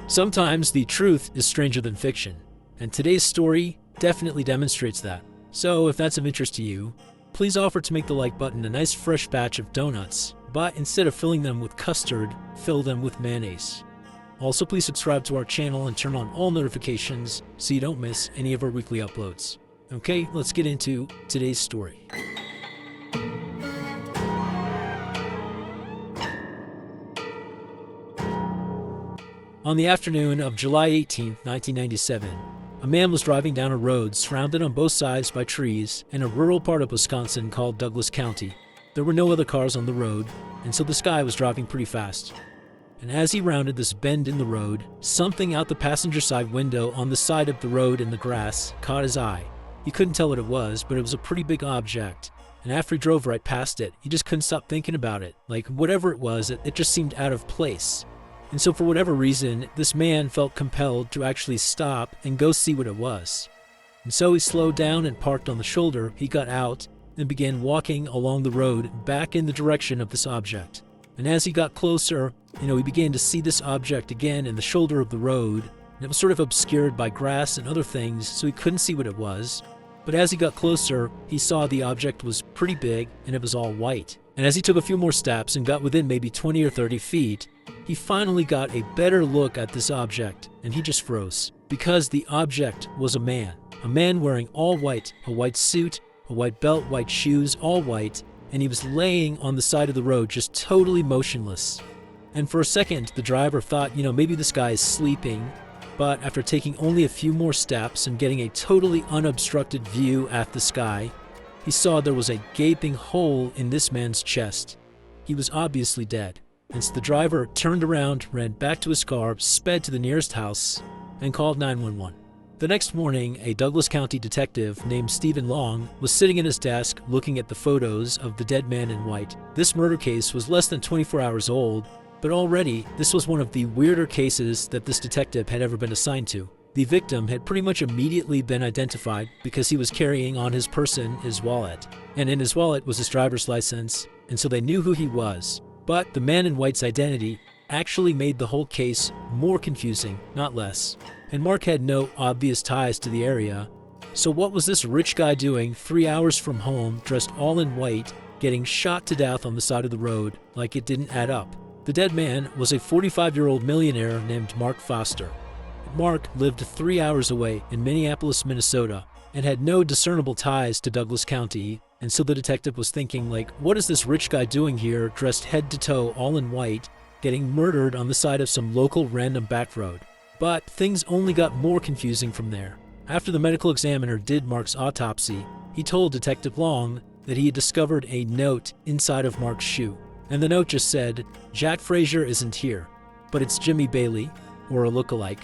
Sometimes the truth is stranger than fiction, and today's story definitely demonstrates that. So if that's of interest to you, please offer to make the like button a nice fresh batch of donuts, but instead of filling them with custard, fill them with mayonnaise. Also, please subscribe to our channel and turn on all notifications so you don't miss any of our weekly uploads. Okay, let's get into today's story. On the afternoon of July 18, 1997, a man was driving down a road surrounded on both sides by trees in a rural part of Wisconsin called Douglas County. There were no other cars on the road, and so this guy was driving pretty fast. And as he rounded this bend in the road, something out the passenger side window on the side of the road in the grass caught his eye. He couldn't tell what it was, but it was a pretty big object. And after he drove right past it, he just couldn't stop thinking about it. Like, whatever it was, it just seemed out of place. And so for whatever reason, this man felt compelled to actually stop and go see what it was. And so he slowed down and parked on the shoulder. He got out and began walking along the road back in the direction of this object. And as he got closer, he began to see this object again in the shoulder of the road. And it was sort of obscured by grass and other things, so he couldn't see what it was. But as he got closer, he saw the object was pretty big and it was all white. And as he took a few more steps and got within maybe 20 or 30 feet, he finally got a better look at this object, and he just froze. Because the object was a man wearing all white, a white suit, a white belt, white shoes, all white, and he was laying on the side of the road just totally motionless. And for a second, the driver thought, maybe this guy is sleeping, but after taking only a few more steps and getting a totally unobstructed view at the sky, he saw there was a gaping hole in this man's chest. He was obviously dead. And so the driver turned around, ran back to his car, sped to the nearest house, and called 911. The next morning, a Douglas County detective named Stephen Long was sitting at his desk looking at the photos of the dead man in white. This murder case was less than 24 hours old, but already this was one of the weirder cases that this detective had ever been assigned to. The victim had pretty much immediately been identified because he was carrying on his person his wallet. And in his wallet was his driver's license, and so they knew who he was. But the man in white's identity actually made the whole case more confusing, not less. And Mark had no obvious ties to the area. So what was this rich guy doing 3 hours from home, dressed all in white, getting shot to death on the side of the road? Like, it didn't add up. The dead man was a 45-year-old millionaire named Mark Foster. Mark lived 3 hours away in Minneapolis, Minnesota, and had no discernible ties to Douglas County. And so the detective was thinking, what is this rich guy doing here, dressed head to toe, all in white, getting murdered on the side of some local random back road? But things only got more confusing from there. After the medical examiner did Mark's autopsy, he told Detective Long that he had discovered a note inside of Mark's shoe. And the note just said, "Jack Frazier isn't here, but it's Jimmy Bailey, or a look-alike.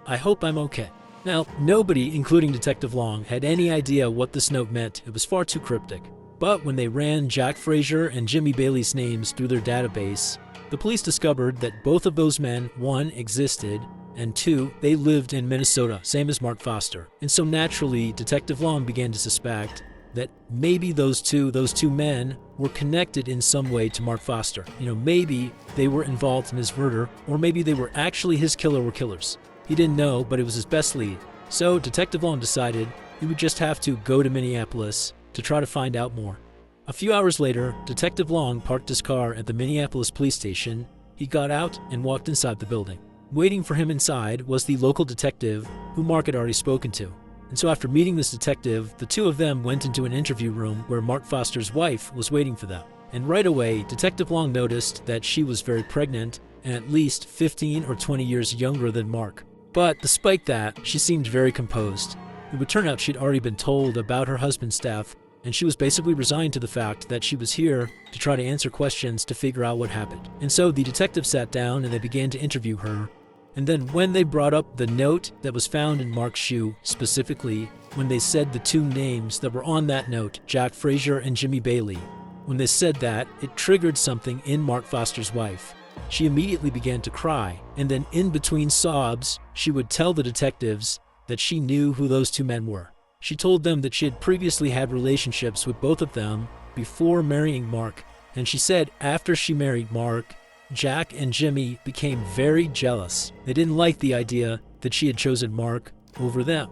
I hope I'm okay." Now, nobody, including Detective Long, had any idea what this note meant. It was far too cryptic. But when they ran Jack Frazier and Jimmy Bailey's names through their database, the police discovered that both of those men, one, existed, and two, they lived in Minnesota, same as Mark Foster. And so naturally, Detective Long began to suspect that maybe those two men were connected in some way to Mark Foster. Maybe they were involved in his murder, or maybe they were actually his killer or killers. He didn't know, but it was his best lead. So Detective Long decided he would just have to go to Minneapolis to try to find out more. A few hours later, Detective Long parked his car at the Minneapolis police station. He got out and walked inside the building. Waiting for him inside was the local detective who Mark had already spoken to. And so after meeting this detective, the two of them went into an interview room where Mark Foster's wife was waiting for them. And right away, Detective Long noticed that she was very pregnant and at least 15 or 20 years younger than Mark. But despite that, she seemed very composed. It would turn out she'd already been told about her husband's death, and she was basically resigned to the fact that she was here to try to answer questions to figure out what happened. And so the detective sat down and they began to interview her. And then when they brought up the note that was found in Mark's shoe, specifically when they said the two names that were on that note, Jack Frazier and Jimmy Bailey, when they said that, it triggered something in Mark Foster's wife. She immediately began to cry, and then in between sobs, she would tell the detectives that she knew who those two men were. She told them that she had previously had relationships with both of them before marrying Mark, and she said after she married Mark, Jack and Jimmy became very jealous. They didn't like the idea that she had chosen Mark over them.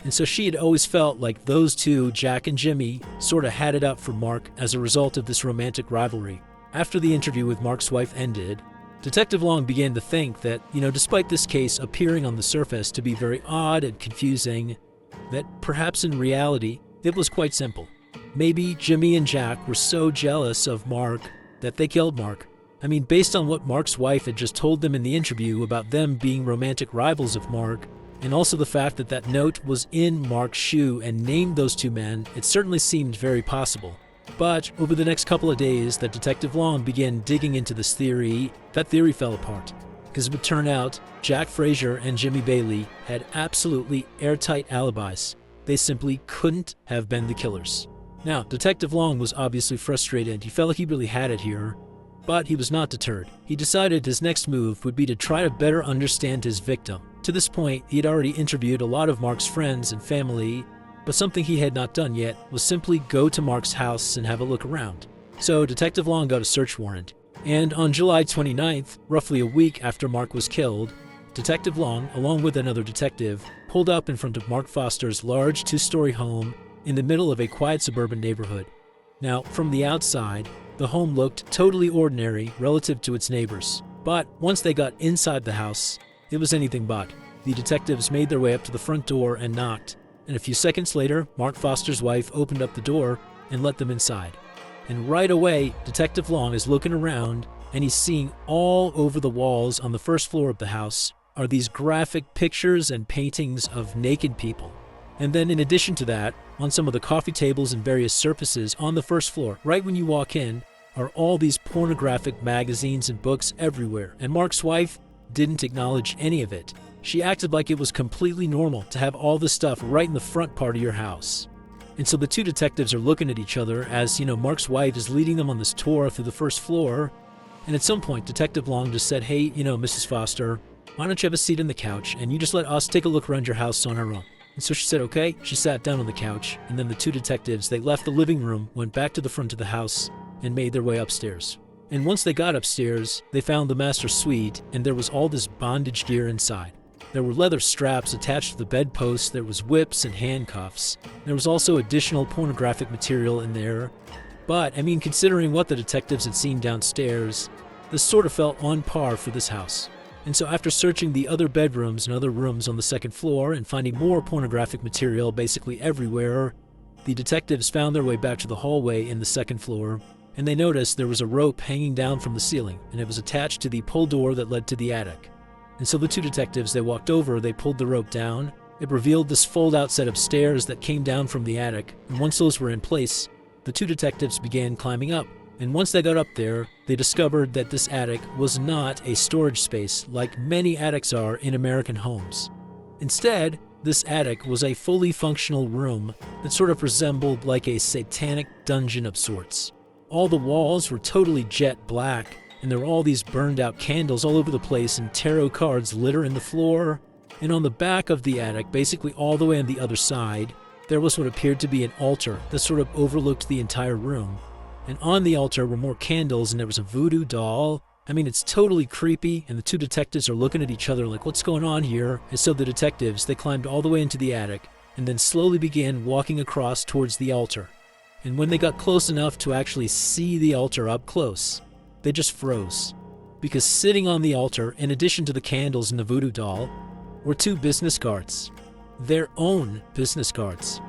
And so she had always felt like those two, Jack and Jimmy, sort of had it up for Mark as a result of this romantic rivalry. After the interview with Mark's wife ended, Detective Long began to think that, despite this case appearing on the surface to be very odd and confusing, that perhaps in reality it was quite simple. Maybe Jimmy and Jack were so jealous of Mark that they killed Mark. I mean, based on what Mark's wife had just told them in the interview about them being romantic rivals of Mark, and also the fact that that note was in Mark's shoe and named those two men, it certainly seemed very possible. But over the next couple of days that Detective Long began digging into this theory, that theory fell apart. Because it would turn out Jack Frazier and Jimmy Bailey had absolutely airtight alibis. They simply couldn't have been the killers. Now, Detective Long was obviously frustrated. He felt like he really had it here. But he was not deterred. He decided his next move would be to try to better understand his victim. To this point, he had already interviewed a lot of Mark's friends and family, but something he had not done yet was simply go to Mark's house and have a look around. So Detective Long got a search warrant. And on July 29th, roughly a week after Mark was killed, Detective Long, along with another detective, pulled up in front of Mark Foster's large two-story home in the middle of a quiet suburban neighborhood. Now, from the outside, the home looked totally ordinary relative to its neighbors. But once they got inside the house, it was anything but. The detectives made their way up to the front door and knocked. And a few seconds later, Mark Foster's wife opened up the door and let them inside. And right away, Detective Long is looking around and he's seeing all over the walls on the first floor of the house are these graphic pictures and paintings of naked people. And then in addition to that, on some of the coffee tables and various surfaces on the first floor, right when you walk in, are all these pornographic magazines and books everywhere. And Mark's wife didn't acknowledge any of it. She acted like it was completely normal to have all this stuff right in the front part of your house. And so the two detectives are looking at each other as, Mark's wife is leading them on this tour through the first floor. And at some point, Detective Long just said, "Hey, Mrs. Foster, why don't you have a seat on the couch and you just let us take a look around your house on our own?" And so she said, okay. She sat down on the couch, and then the two detectives, they left the living room, went back to the front of the house, and made their way upstairs. And once they got upstairs, they found the master suite, and there was all this bondage gear inside. There were leather straps attached to the bedposts, there was whips and handcuffs. There was also additional pornographic material in there. But, considering what the detectives had seen downstairs, this sort of felt on par for this house. And so after searching the other bedrooms and other rooms on the second floor and finding more pornographic material basically everywhere, the detectives found their way back to the hallway in the second floor, and they noticed there was a rope hanging down from the ceiling, and it was attached to the pull door that led to the attic. And so the two detectives, they walked over, they pulled the rope down. It revealed this fold-out set of stairs that came down from the attic, and once those were in place, the two detectives began climbing up. And once they got up there, they discovered that this attic was not a storage space like many attics are in American homes. Instead, this attic was a fully functional room that sort of resembled like a satanic dungeon of sorts. All the walls were totally jet black, and there were all these burned out candles all over the place and tarot cards littering the floor. And on the back of the attic, basically all the way on the other side, there was what appeared to be an altar that sort of overlooked the entire room. And on the altar were more candles, and there was a voodoo doll. It's totally creepy, and the two detectives are looking at each other like, what's going on here? And so the detectives, they climbed all the way into the attic, and then slowly began walking across towards the altar. And when they got close enough to actually see the altar up close, they just froze. Because sitting on the altar, in addition to the candles and the voodoo doll, were two business cards. Their own business cards.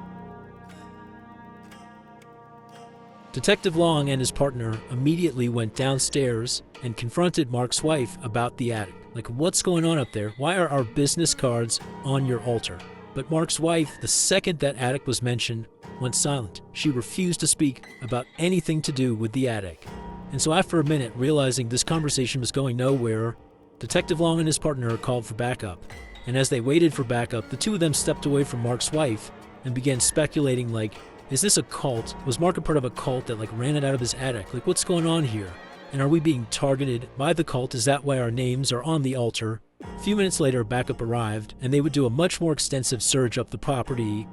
Detective Long and his partner immediately went downstairs and confronted Mark's wife about the attic. Like, what's going on up there? Why are our business cards on your altar? But Mark's wife, the second that attic was mentioned, went silent. She refused to speak about anything to do with the attic. And so after a minute, realizing this conversation was going nowhere, Detective Long and his partner called for backup. And as they waited for backup, the two of them stepped away from Mark's wife and began speculating like, is this a cult? Was Mark a part of a cult that ran it out of his attic? Like, what's going on here? And are we being targeted by the cult? Is that why our names are on the altar? A few minutes later, backup arrived, and they would do a much more extensive search up the property.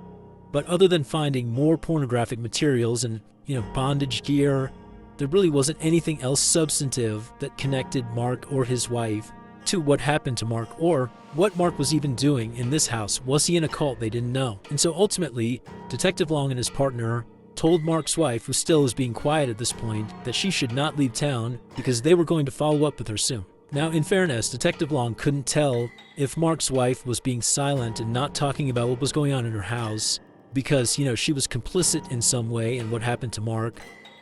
But other than finding more pornographic materials and, bondage gear, there really wasn't anything else substantive that connected Mark or his wife to what happened to Mark, or what Mark was even doing in this house. Was he in a cult? They didn't know. And so ultimately, Detective Long and his partner told Mark's wife, who still was being quiet at this point, that she should not leave town because they were going to follow up with her soon. Now, in fairness, Detective Long couldn't tell if Mark's wife was being silent and not talking about what was going on in her house because, she was complicit in some way in what happened to Mark,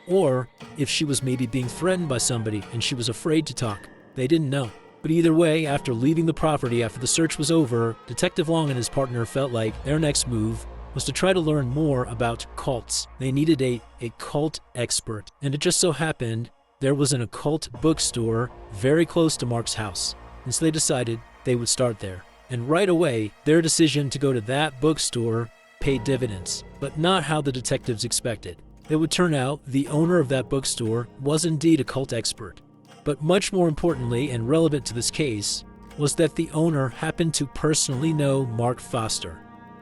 or if she was maybe being threatened by somebody and she was afraid to talk. They didn't know. But either way, after leaving the property after the search was over, Detective Long and his partner felt like their next move was to try to learn more about cults. They needed a cult expert, and it just so happened there was an occult bookstore very close to Mark's house, and so they decided they would start there. And right away, their decision to go to that bookstore paid dividends, but not how the detectives expected. It would turn out the owner of that bookstore was indeed a cult expert. But much more importantly, and relevant to this case, was that the owner happened to personally know Mark Foster.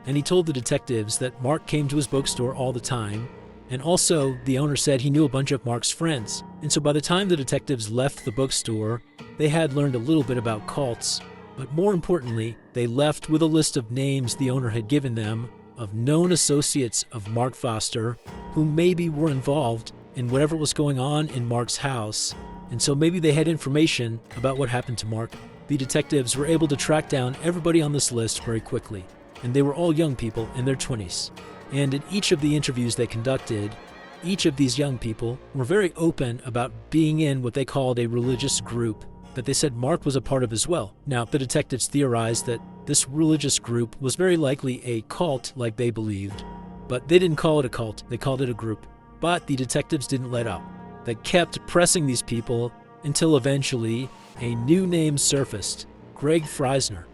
And he told the detectives that Mark came to his bookstore all the time, and also the owner said he knew a bunch of Mark's friends. And so by the time the detectives left the bookstore, they had learned a little bit about cults, but more importantly, they left with a list of names the owner had given them of known associates of Mark Foster who maybe were involved in whatever was going on in Mark's house. And so maybe they had information about what happened to Mark. The detectives were able to track down everybody on this list very quickly, and they were all young people in their 20s. And in each of the interviews they conducted, each of these young people were very open about being in what they called a religious group that they said Mark was a part of as well. Now, the detectives theorized that this religious group was very likely a cult like they believed, but they didn't call it a cult, they called it a group. But the detectives didn't let up. They kept pressing these people until eventually a new name surfaced, Greg Freisner.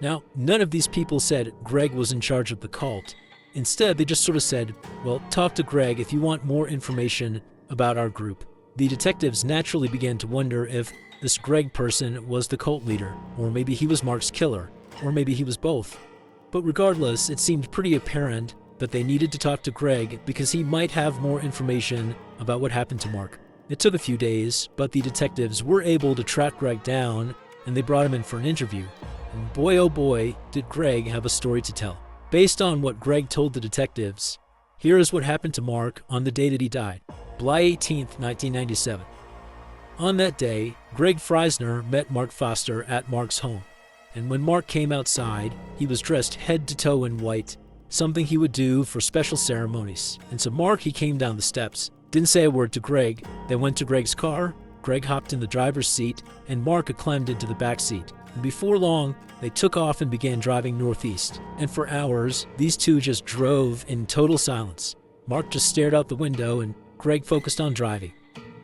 Now, none of these people said Greg was in charge of the cult. Instead, they just sort of said, well, talk to Greg if you want more information about our group. The detectives naturally began to wonder if this Greg person was the cult leader, or maybe he was Mark's killer, or maybe he was both. But regardless, it seemed pretty apparent that they needed to talk to Greg because he might have more information about what happened to Mark. It took a few days, but the detectives were able to track Greg down, and they brought him in for an interview. And boy oh boy, did Greg have a story to tell. Based on what Greg told the detectives, here is what happened to Mark on the day that he died, July 18th, 1997. On that day, Greg Freisner met Mark Foster at Mark's home, and when Mark came outside, he was dressed head to toe in white, something he would do for special ceremonies. And so Mark, he came down the steps, didn't say a word to Greg. They went to Greg's car, Greg hopped in the driver's seat, and Mark had climbed into the back seat. And before long, they took off and began driving northeast. And for hours, these two just drove in total silence. Mark just stared out the window and Greg focused on driving.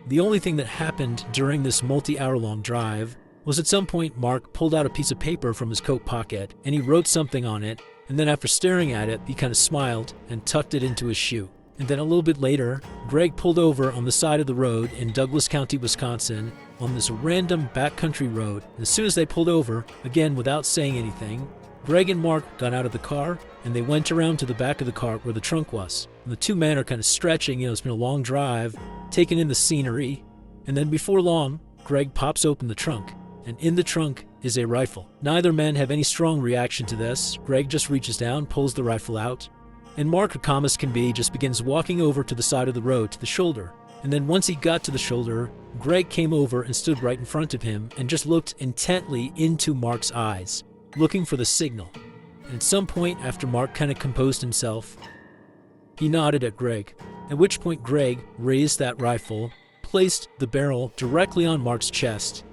The only thing that happened during this multi-hour-long drive was at some point Mark pulled out a piece of paper from his coat pocket and he wrote something on it, and then after staring at it, he kind of smiled and tucked it into his shoe. And then a little bit later, Greg pulled over on the side of the road in Douglas County, Wisconsin, on this random backcountry road. And as soon as they pulled over, again without saying anything, Greg and Mark got out of the car and they went around to the back of the car where the trunk was. And the two men are kind of stretching, it's been a long drive, taking in the scenery. And then before long, Greg pops open the trunk, and in the trunk is a rifle. Neither man have any strong reaction to this. Greg just reaches down, pulls the rifle out, and Mark, calm as can be, just begins walking over to the side of the road to the shoulder. And then once he got to the shoulder, Greg came over and stood right in front of him and just looked intently into Mark's eyes, looking for the signal. And at some point after Mark kind of composed himself, he nodded at Greg, at which point Greg raised that rifle, placed the barrel directly on Mark's chest,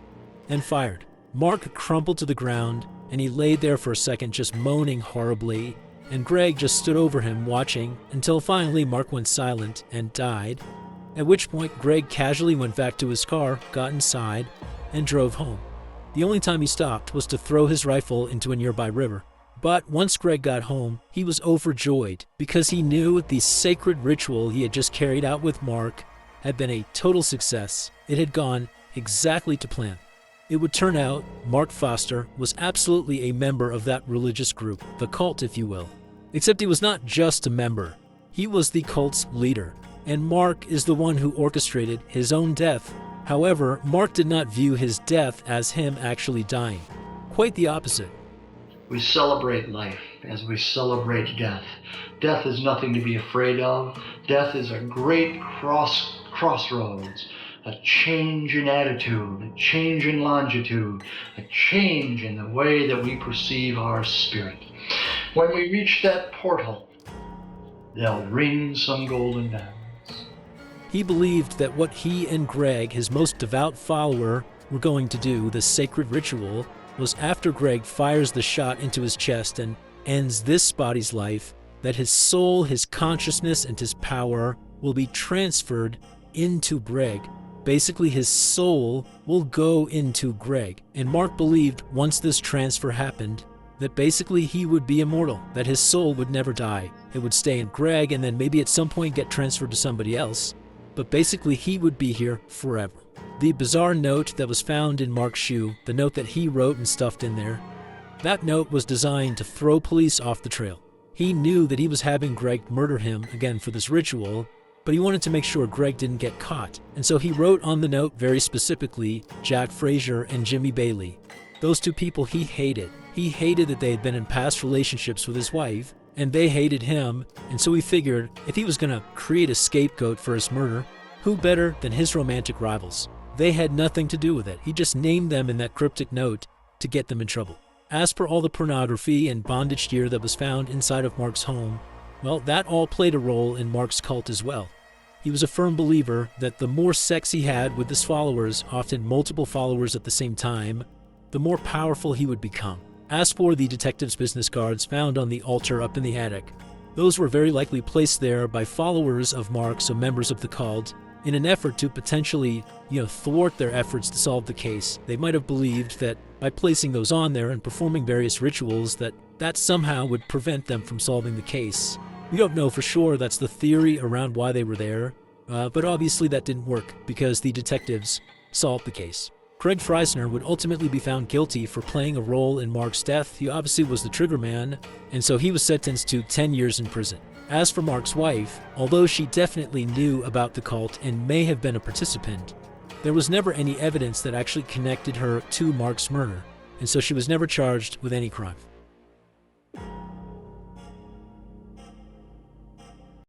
and fired. Mark crumpled to the ground, and he laid there for a second just moaning horribly, and Greg just stood over him watching until finally Mark went silent and died, at which point Greg casually went back to his car, got inside, and drove home. The only time he stopped was to throw his rifle into a nearby river. But once Greg got home, he was overjoyed because he knew the sacred ritual he had just carried out with Mark had been a total success. It had gone exactly to plan. It would turn out Mark Foster was absolutely a member of that religious group, the cult if you will. Except he was not just a member. He was the cult's leader. and Mark is the one who orchestrated his own death. However, Mark did not view his death as him actually dying. Quite the opposite. We celebrate life as we celebrate death. Death is nothing to be afraid of. Death is a great crossroads, a change in attitude, a change in longitude, a change in the way that we perceive our spirit. When we reach that portal, they'll ring some golden bells. He believed that what he and Greg, his most devout follower, were going to do, the sacred ritual, was after Greg fires the shot into his chest and ends this body's life, that his soul, his consciousness, and his power will be transferred into Greg. Basically, his soul will go into Greg. And Mark believed once this transfer happened, that basically he would be immortal, that his soul would never die. It would stay in Greg and then maybe at some point get transferred to somebody else. But basically he would be here forever. The bizarre note that was found in Mark's shoe, the note that he wrote and stuffed in there, that note was designed to throw police off the trail. He knew that he was having Greg murder him again for this ritual, but he wanted to make sure Greg didn't get caught. And so he wrote on the note very specifically Jack Frazier and Jimmy Bailey. Those two people he hated. He hated that they had been in past relationships with his wife, and they hated him, and so he figured if he was going to create a scapegoat for his murder, who better than his romantic rivals? They had nothing to do with it. He just named them in that cryptic note to get them in trouble. As for all the pornography and bondage gear that was found inside of Mark's home, well, that all played a role in Mark's cult as well. He was a firm believer that the more sex he had with his followers, often multiple followers at the same time, the more powerful he would become. As for the detective's business cards found on the altar up in the attic, those were very likely placed there by followers of Mark, so members of the cult, in an effort to potentially, thwart their efforts to solve the case. They might have believed that by placing those on there and performing various rituals that somehow would prevent them from solving the case. We don't know for sure. That's the theory around why they were there, but obviously that didn't work because the detectives solved the case. Craig Freisner would ultimately be found guilty for playing a role in Mark's death. He obviously was the trigger man, and so he was sentenced to 10 years in prison. As for Mark's wife, although she definitely knew about the cult and may have been a participant, there was never any evidence that actually connected her to Mark's murder, and so she was never charged with any crime.